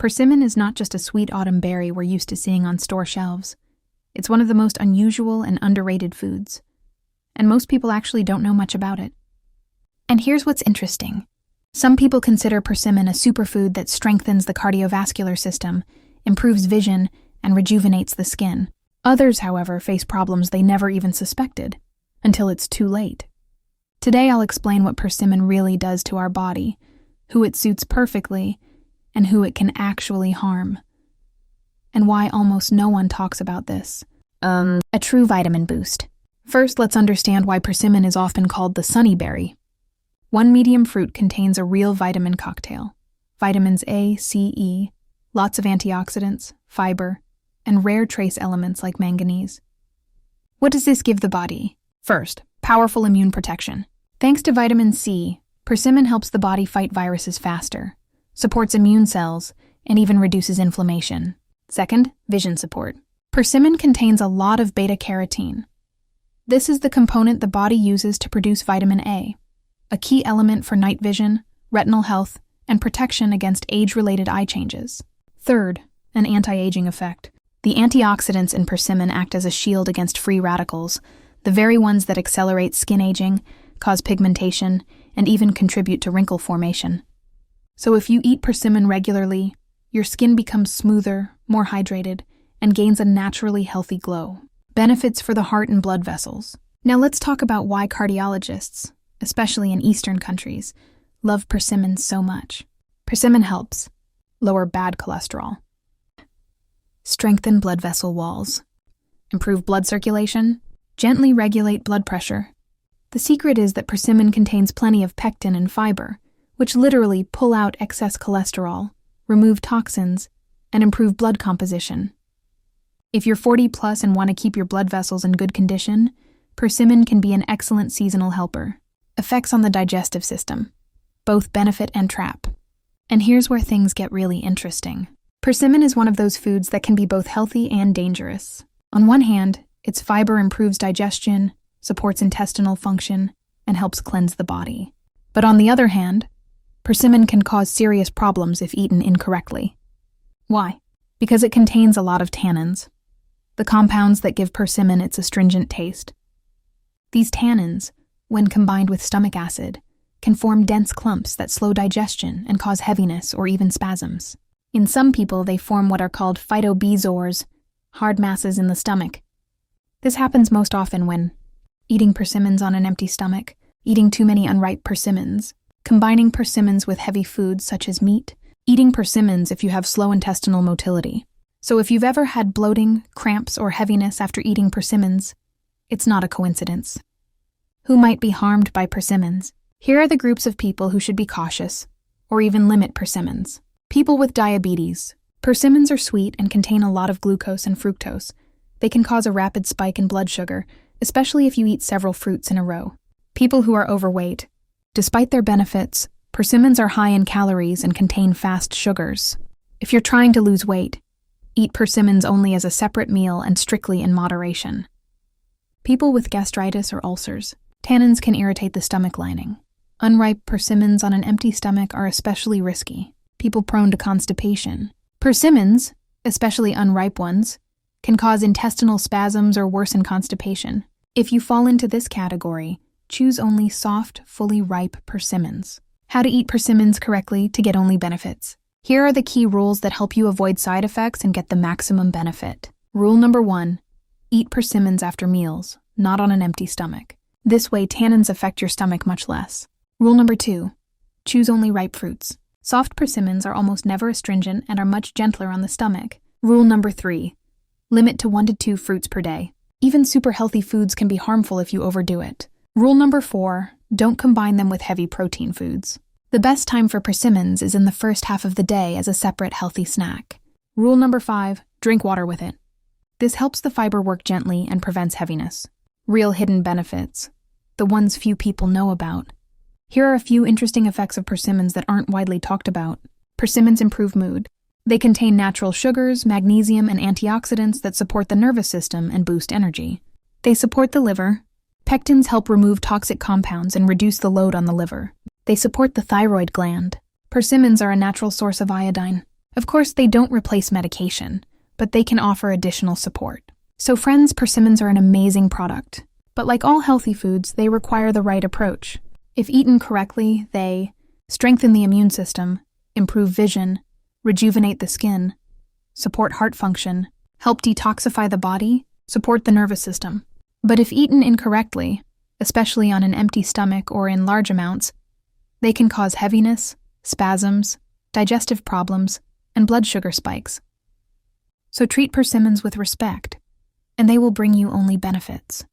Persimmon is not just a sweet autumn berry we're used to seeing on store shelves. It's one of the most unusual and underrated foods, and most people actually don't know much about it. And here's what's interesting. Some people consider persimmon a superfood that strengthens the cardiovascular system, improves vision, and rejuvenates the skin. Others, however, face problems they never even suspected, until it's too late. Today I'll explain what persimmon really does to our body, who it suits perfectly, and who it can actually harm, and why almost no one talks about this. A true vitamin boost. First, let's understand why persimmon is often called the sunny berry. One medium fruit contains a real vitamin cocktail. Vitamins A, C, E, lots of antioxidants, fiber, and rare trace elements like manganese. What does this give the body? First, powerful immune protection. Thanks to vitamin C, persimmon helps the body fight viruses faster, supports immune cells, and even reduces inflammation. Second, vision support. Persimmon contains a lot of beta-carotene. This is the component the body uses to produce vitamin A, a key element for night vision, retinal health, and protection against age-related eye changes. Third, an anti-aging effect. The antioxidants in persimmon act as a shield against free radicals, the very ones that accelerate skin aging, cause pigmentation, and even contribute to wrinkle formation. So if you eat persimmon regularly, your skin becomes smoother, more hydrated, and gains a naturally healthy glow. Benefits for the heart and blood vessels. Now let's talk about why cardiologists, especially in Eastern countries, love persimmon so much. Persimmon helps lower bad cholesterol, strengthen blood vessel walls, improve blood circulation, gently regulate blood pressure. The secret is that persimmon contains plenty of pectin and fiber, which literally pull out excess cholesterol, remove toxins, and improve blood composition. If you're 40 plus and want to keep your blood vessels in good condition, persimmon can be an excellent seasonal helper. Effects on the digestive system, both benefit and trap. And here's where things get really interesting. Persimmon is one of those foods that can be both healthy and dangerous. On one hand, its fiber improves digestion, supports intestinal function, and helps cleanse the body. But on the other hand, persimmon can cause serious problems if eaten incorrectly. Why? Because it contains a lot of tannins, the compounds that give persimmon its astringent taste. These tannins, when combined with stomach acid, can form dense clumps that slow digestion and cause heaviness or even spasms. In some people, they form what are called phytobezoars, hard masses in the stomach. This happens most often when eating persimmons on an empty stomach, eating too many unripe persimmons, combining persimmons with heavy foods such as meat, eating persimmons if you have slow intestinal motility. So if you've ever had bloating, cramps, or heaviness after eating persimmons, it's not a coincidence. Who might be harmed by persimmons? Here are the groups of people who should be cautious, or even limit persimmons. People with diabetes. Persimmons are sweet and contain a lot of glucose and fructose. They can cause a rapid spike in blood sugar, especially if you eat several fruits in a row. People who are overweight. Despite their benefits, persimmons are high in calories and contain fast sugars. If you're trying to lose weight, eat persimmons only as a separate meal and strictly in moderation. People with gastritis or ulcers. Tannins can irritate the stomach lining. Unripe persimmons on an empty stomach are especially risky. People prone to constipation. Persimmons, especially unripe ones, can cause intestinal spasms or worsen constipation. If you fall into this category, choose only soft, fully ripe persimmons. How to eat persimmons correctly to get only benefits. Here are the key rules that help you avoid side effects and get the maximum benefit. Rule number 1, eat persimmons after meals, not on an empty stomach. This way, tannins affect your stomach much less. Rule number 2, choose only ripe fruits. Soft persimmons are almost never astringent and are much gentler on the stomach. Rule number 3, limit to 1 to 2 fruits per day. Even super healthy foods can be harmful if you overdo it. Rule number 4, don't combine them with heavy protein foods. The best time for persimmons is in the first half of the day as a separate healthy snack. Rule number 5, drink water with it. This helps the fiber work gently and prevents heaviness. Real hidden benefits, the ones few people know about. Here are a few interesting effects of persimmons that aren't widely talked about. Persimmons improve mood. They contain natural sugars, magnesium, and antioxidants that support the nervous system and boost energy. They support the liver. Pectins help remove toxic compounds and reduce the load on the liver. They support the thyroid gland. Persimmons are a natural source of iodine. Of course, they don't replace medication, but they can offer additional support. So friends, persimmons are an amazing product. But like all healthy foods, they require the right approach. If eaten correctly, they strengthen the immune system, improve vision, rejuvenate the skin, support heart function, help detoxify the body, support the nervous system. But if eaten incorrectly, especially on an empty stomach or in large amounts, they can cause heaviness, spasms, digestive problems, and blood sugar spikes. So treat persimmons with respect, and they will bring you only benefits.